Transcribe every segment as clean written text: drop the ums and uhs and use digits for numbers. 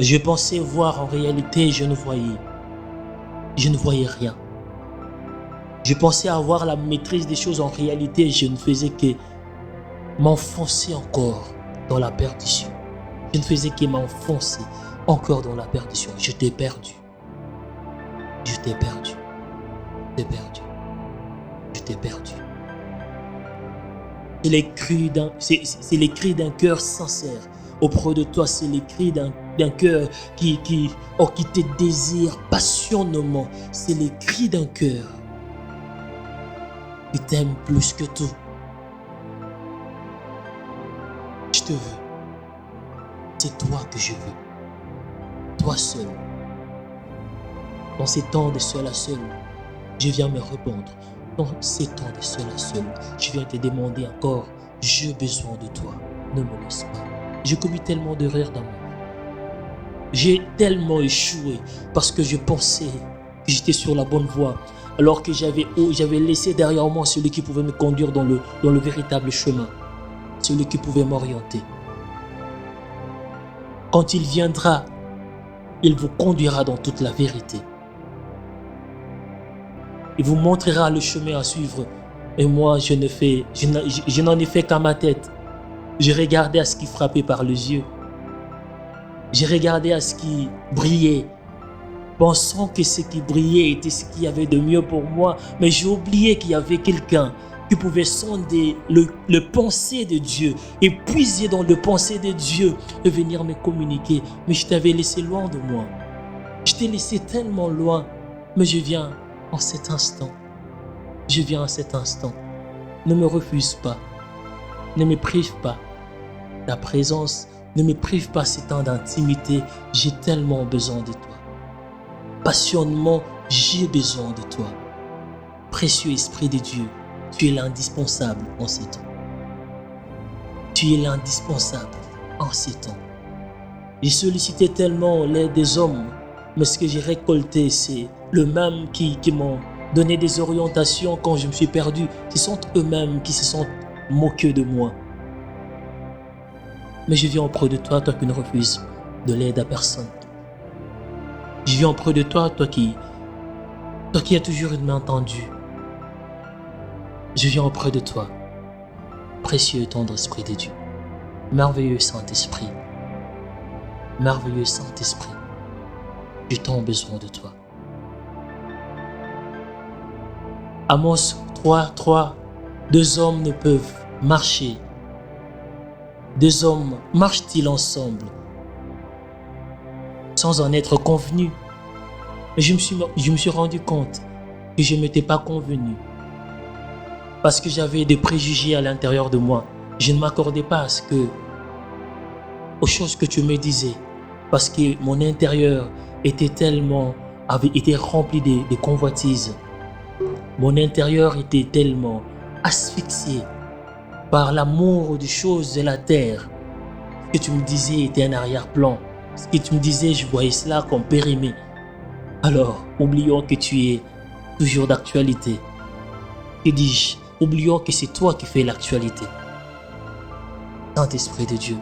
Je pensais voir, en réalité, je ne voyais rien. Je pensais avoir la maîtrise des choses, en réalité, je ne faisais que m'enfoncer encore dans la perdition. Je ne faisais que m'enfoncer encore dans la perdition. Je t'ai perdu. Je t'ai perdu. Je t'ai perdu. Je t'ai perdu. C'est les cris d'un cœur sincère. Auprès de toi, c'est les cris d'un cœur qui te désire passionnément. C'est les cris d'un cœur qui t'aime plus que tout. Je te veux. C'est toi que je veux. Toi seul. Dans ces temps de seul à seul, je viens me répondre. Dans ces temps de seul à seul, je viens te demander encore, j'ai besoin de toi. Ne me laisse pas. J'ai commis tellement d'erreurs dans ma vie. J'ai tellement échoué parce que je pensais que j'étais sur la bonne voie, alors que j'avais laissé derrière moi celui qui pouvait me conduire dans le véritable chemin, celui qui pouvait m'orienter. Quand il viendra, il vous conduira dans toute la vérité. Il vous montrera le chemin à suivre. Et moi, je n'en ai fait qu'à ma tête. Je regardais à ce qui frappait par les yeux. Je regardais à ce qui brillait, pensant que ce qui brillait était ce qu'il y avait de mieux pour moi. Mais j'ai oublié qu'il y avait quelqu'un qui pouvait sonder le pensée de Dieu et puiser dans le pensée de Dieu et venir me communiquer. Mais je t'avais laissé loin de moi. Je t'ai laissé tellement loin. Mais je viens en cet instant. Je viens en cet instant. Ne me refuse pas. Ne me prive pas ta présence. Ne me prive pas ces temps d'intimité. J'ai tellement besoin de toi. Passionnément, j'ai besoin de toi. Précieux Esprit de Dieu, tu es l'indispensable en ces temps. Tu es l'indispensable en ces temps. J'ai sollicité tellement l'aide des hommes, mais ce que j'ai récolté, c'est le même qui m'ont donné des orientations quand je me suis perdu. Ce sont eux-mêmes qui se sont moqués de moi. Mais je viens auprès de toi, toi qui ne refuses de l'aide à personne. Je viens auprès de toi, toi qui as toujours une main tendue. Je viens auprès de toi, précieux et tendre Esprit de Dieu, merveilleux Saint-Esprit, merveilleux Saint-Esprit, j'ai tant besoin de toi. Amos 3:3, deux hommes ne peuvent marcher. Deux hommes marchent-ils ensemble sans en être convenus? Mais je me suis rendu compte que je ne m'étais pas convenu. Parce que j'avais des préjugés à l'intérieur de moi. Je ne m'accordais pas aux choses que tu me disais. Parce que mon intérieur avait été rempli de convoitises. Mon intérieur était tellement asphyxié par l'amour des choses de la terre. Ce que tu me disais était un arrière-plan. Ce que tu me disais, je voyais cela comme périmé. Alors, oublions que tu es toujours d'actualité. Que dis-je? Oublions que c'est toi qui fais l'actualité. Saint-Esprit de Dieu,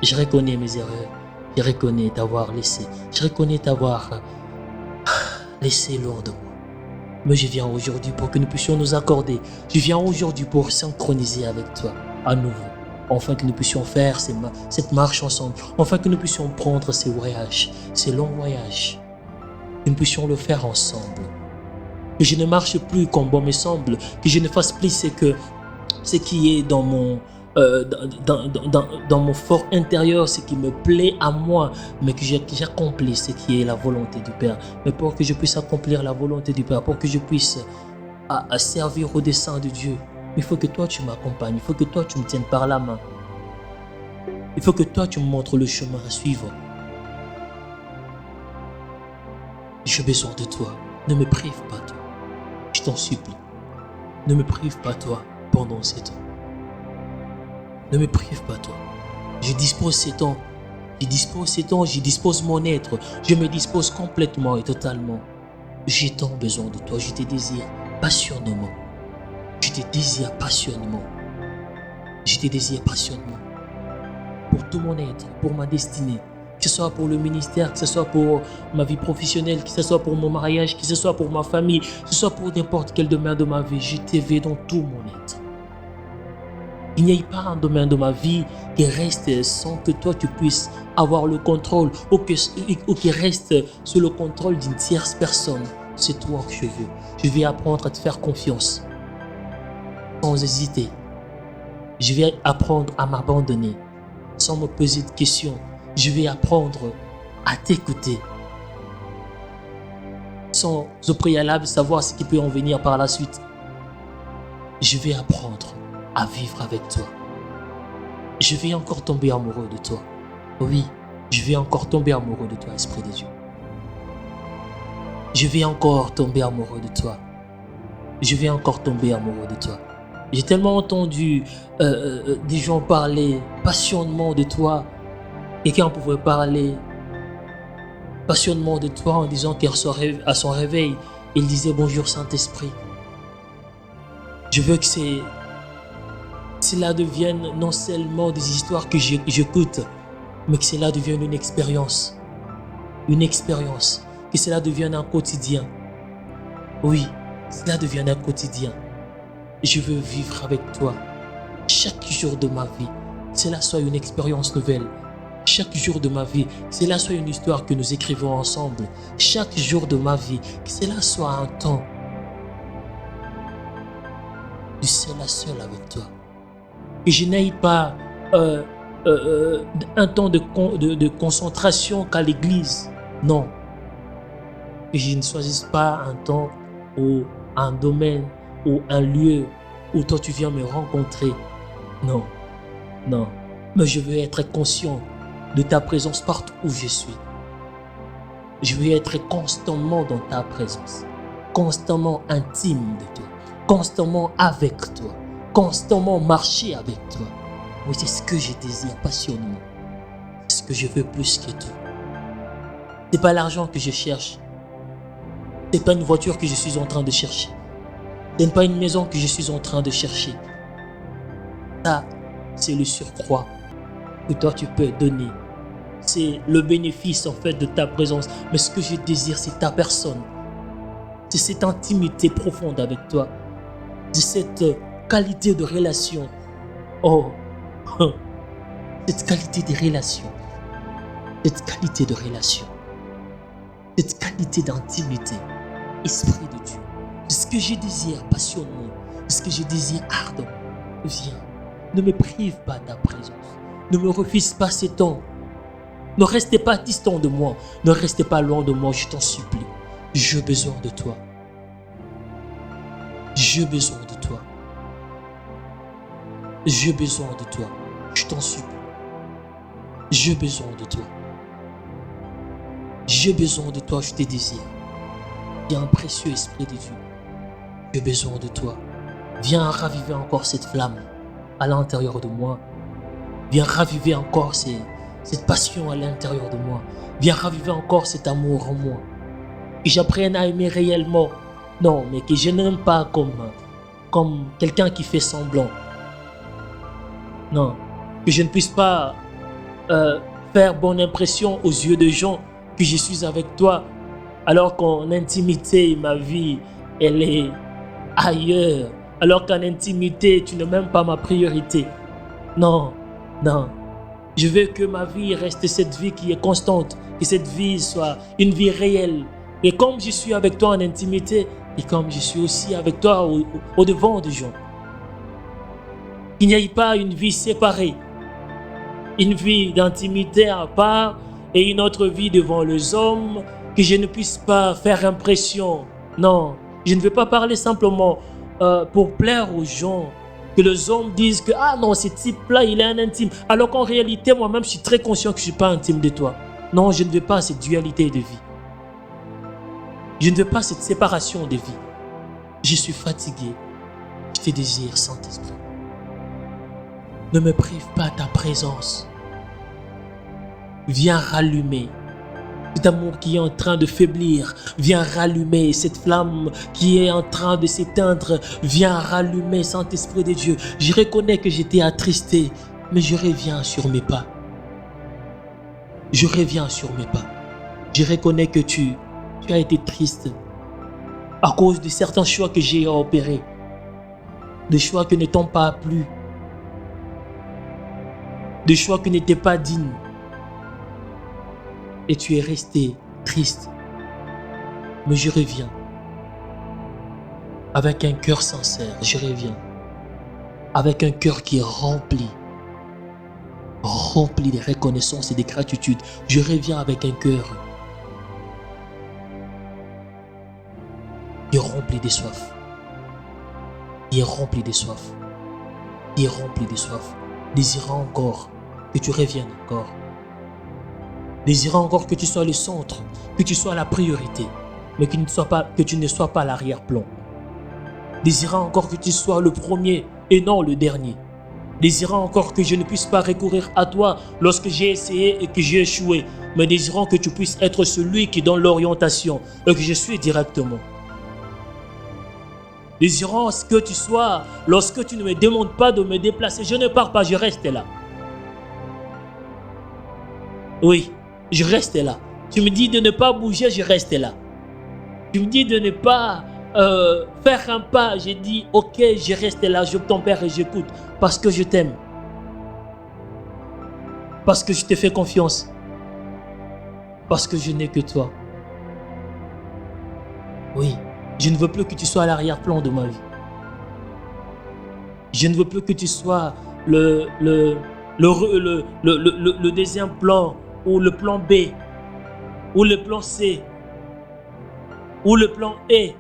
je reconnais mes erreurs. Je reconnais t'avoir laissé. Je reconnais t'avoir laissé loin de moi. Mais je viens aujourd'hui pour que nous puissions nous accorder. Je viens aujourd'hui pour synchroniser avec toi à nouveau. Afin que nous puissions faire cette marche ensemble. Afin que nous puissions prendre ces voyages, ces longs voyages. Que nous puissions le faire ensemble. Que je ne marche plus comme bon me semble. Que je ne fasse plus ce qui est dans mon fort intérieur, ce qui me plaît à moi, mais que j'accomplis ce qui est la volonté du Père. Mais pour que je puisse accomplir la volonté du Père, pour que je puisse servir au dessein de Dieu, il faut que toi tu m'accompagnes, il faut que toi tu me tiennes par la main. Il faut que toi tu me montres le chemin à suivre. J'ai besoin de toi. Ne me prive pas, toi. Je t'en supplie. Ne me prive pas, toi, pendant ces temps. Ne me prive pas, toi. Je dispose ces temps. Je dispose mon être. Je me dispose complètement et totalement. J'ai tant besoin de toi. Je te désire passionnément. Je te désire passionnément. Je te désire passionnément. Pour tout mon être, pour ma destinée. Que ce soit pour le ministère, que ce soit pour ma vie professionnelle, que ce soit pour mon mariage, que ce soit pour ma famille, que ce soit pour n'importe quel domaine de ma vie, je te veux dans tout mon être. Il n'y a pas un domaine de ma vie qui reste sans que toi tu puisses avoir le contrôle ou qui reste sous le contrôle d'une tierce personne. C'est toi que je veux. Je vais apprendre à te faire confiance sans hésiter. Je vais apprendre à m'abandonner sans me poser de questions. Je vais apprendre à t'écouter sans au préalable savoir ce qui peut en venir par la suite. Je vais apprendre à vivre avec toi. Je vais encore tomber amoureux de toi. Oui, je vais encore tomber amoureux de toi, Esprit de Dieu. Je vais encore tomber amoureux de toi. Je vais encore tomber amoureux de toi. J'ai tellement entendu des gens parler passionnément de toi. Quelqu'un pouvait parler passionnément de toi en disant qu'à son réveil, il disait bonjour Saint-Esprit. Je veux que cela devienne non seulement des histoires que j'écoute, mais que cela devienne une expérience. Une expérience. Que cela devienne un quotidien. Oui, cela devienne un quotidien. Je veux vivre avec toi chaque jour de ma vie. Que cela soit une expérience nouvelle. Chaque jour de ma vie, que cela soit une histoire que nous écrivons ensemble. Chaque jour de ma vie, que cela soit un temps du seul à seul avec toi. Que je n'aille pas un temps de concentration qu'à l'église. Non. Que je ne choisisse pas un temps ou un domaine ou un lieu où toi tu viens me rencontrer. Non. Non. Mais je veux être conscient de ta présence partout où je suis. Je veux être constamment dans ta présence. Constamment intime de toi. Constamment avec toi. Constamment marcher avec toi. Oui, c'est ce que je désire passionnément. C'est ce que je veux plus que tout. C'est pas l'argent que je cherche. C'est pas une voiture que je suis en train de chercher. C'est pas une maison que je suis en train de chercher. Ça, c'est le surcroît que toi tu peux donner. C'est le bénéfice en fait de ta présence. Mais ce que je désire, c'est ta personne. C'est cette intimité profonde avec toi. C'est cette qualité de relation. Oh, cette qualité de relation. Cette qualité de relation. Cette qualité d'intimité. Esprit de Dieu. C'est ce que je désire passionnément. C'est ce que je désire ardemment. Viens. Ne me prive pas de ta présence. Ne me refuse pas ces temps. Ne restez pas distant de moi. Ne restez pas loin de moi, je t'en supplie. J'ai besoin de toi. J'ai besoin de toi. J'ai besoin de toi. Je t'en supplie. J'ai besoin de toi. J'ai besoin de toi, je te désire. Viens, précieux Esprit de Dieu. J'ai besoin de toi. Viens raviver encore cette flamme à l'intérieur de moi. Viens raviver encore cette passion à l'intérieur de moi. Viens raviver encore cet amour en moi. Que j'apprenne à aimer réellement. Non, mais que je n'aime pas comme quelqu'un qui fait semblant. Non, que je ne puisse pas faire bonne impression aux yeux des gens que je suis avec toi, alors qu'en intimité, ma vie, elle est ailleurs. Alors qu'en intimité, tu n'es même pas ma priorité. Non, non. Je veux que ma vie reste cette vie qui est constante, que cette vie soit une vie réelle. Et comme je suis avec toi en intimité, et comme je suis aussi avec toi au devant des gens, qu'il n'y ait pas une vie séparée, une vie d'intimité à part et une autre vie devant les hommes, que je ne puisse pas faire impression. Non, je ne veux pas parler simplement pour plaire aux gens, que les hommes disent que ah non, ce type-là, il est un intime, alors qu'en réalité, moi-même, je suis très conscient que je ne suis pas intime de toi. Non, je ne veux pas cette dualité de vie. Je ne veux pas cette séparation de vie. Je suis fatigué. Je te désire, Saint-Esprit. Ne me prive pas de ta présence. Viens rallumer cet amour qui est en train de faiblir. Viens rallumer cette flamme qui est en train de s'éteindre. Viens rallumer, Saint-Esprit de Dieu. Je reconnais que j'étais attristé, mais je reviens sur mes pas. Je reviens sur mes pas. Je reconnais que tu as été triste à cause de certains choix que j'ai opérés. Des choix qui ne t'ont pas plu. Des choix qui n'étaient pas dignes. Et tu es resté triste. Mais je reviens. Avec un cœur sincère, je reviens. Avec un cœur qui est rempli de reconnaissance et de gratitude. Je reviens avec un cœur qui est rempli de soif. Qui est rempli de soif. Qui est rempli de soif. Désirant encore que tu reviennes encore. Désirant encore que tu sois le centre, que tu sois la priorité, mais que tu ne sois pas l'arrière-plan. Désirant encore que tu sois le premier et non le dernier. Désirant encore que je ne puisse pas recourir à toi lorsque j'ai essayé et que j'ai échoué, mais désirant que tu puisses être celui qui donne l'orientation et que je suis directement. Désirant ce que tu sois lorsque tu ne me demandes pas de me déplacer, je ne pars pas, je reste là. Oui, je reste là. Tu me dis de ne pas bouger, je reste là. Tu me dis de ne pas faire un pas, j'ai dit ok, je reste là, je t'empère et j'écoute parce que je t'aime, parce que je te fais confiance, parce que je n'ai que toi. Oui, je ne veux plus que tu sois à l'arrière-plan de ma vie. Je ne veux plus que tu sois le deuxième plan ou le plan B ou le plan C ou le plan E.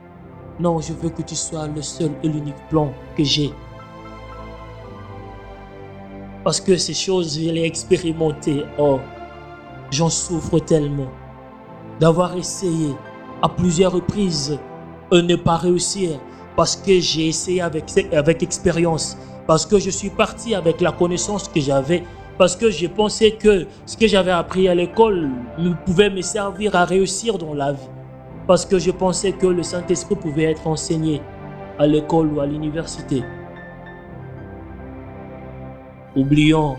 Non, je veux que tu sois le seul et l'unique plan que j'ai. Parce que ces choses, je les ai expérimentées. Oh, j'en souffre tellement. D'avoir essayé à plusieurs reprises et ne pas réussir. Parce que j'ai essayé avec expérience. Parce que je suis parti avec la connaissance que j'avais. Parce que j'ai pensé que ce que j'avais appris à l'école pouvait me servir à réussir dans la vie. Parce que je pensais que le Saint-Esprit pouvait être enseigné à l'école ou à l'université. Oublions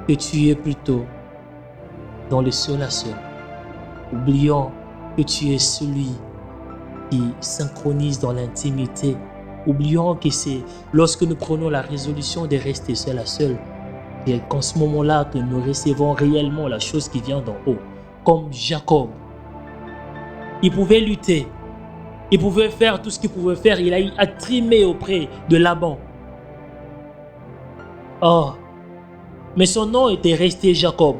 que tu es plutôt dans le seul à seul. Oublions que tu es celui qui synchronise dans l'intimité. Oublions que c'est lorsque nous prenons la résolution de rester seul à seul, et qu'en ce moment-là que nous recevons réellement la chose qui vient d'en haut. Comme Jacob. Il pouvait lutter. Il pouvait faire tout ce qu'il pouvait faire. Il a eu à trimer auprès de Laban. Oh, mais son nom était resté Jacob.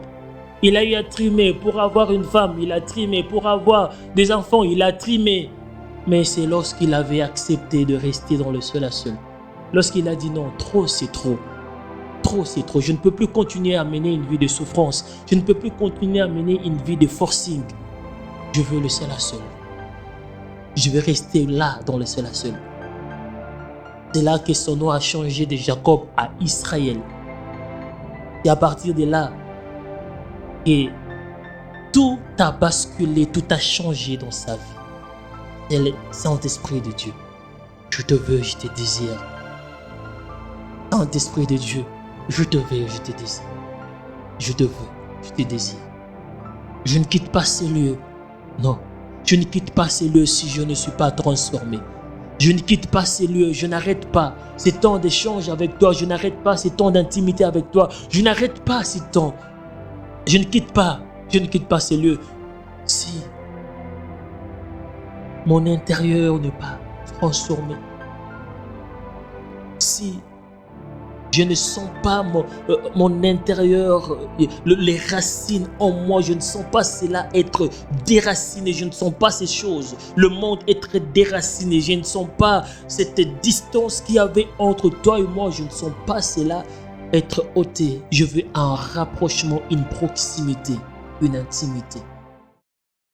Il a eu à trimer pour avoir une femme. Il a trimé pour avoir des enfants. Il a trimé. Mais c'est lorsqu'il avait accepté de rester dans le seul à seul. Lorsqu'il a dit non, trop c'est trop. Trop c'est trop. Je ne peux plus continuer à mener une vie de souffrance. Je ne peux plus continuer à mener une vie de forcing. Je veux le seul à seul. Je vais rester là dans le seul à seul. C'est là que son nom a changé de Jacob à Israël. Et à partir de là, et tout a basculé, tout a changé dans sa vie. C'est le Saint-Esprit de Dieu. Je te veux, je te désire. Saint-Esprit de Dieu, je te veux, je te désire. Je te veux, je te désire. Je ne quitte pas ces lieux. Non, je ne quitte pas ces lieux si je ne suis pas transformé. Je ne quitte pas ces lieux, je n'arrête pas ces temps d'échange avec toi, je n'arrête pas ces temps d'intimité avec toi, je n'arrête pas ces temps. Je ne quitte pas ces lieux si mon intérieur n'est pas transformé. Si je ne sens pas mon intérieur, les racines en moi, je ne sens pas cela être déraciné, je ne sens pas ces choses. Le monde être déraciné, je ne sens pas cette distance qu'il y avait entre toi et moi, je ne sens pas cela être ôté. Je veux un rapprochement, une proximité, une intimité.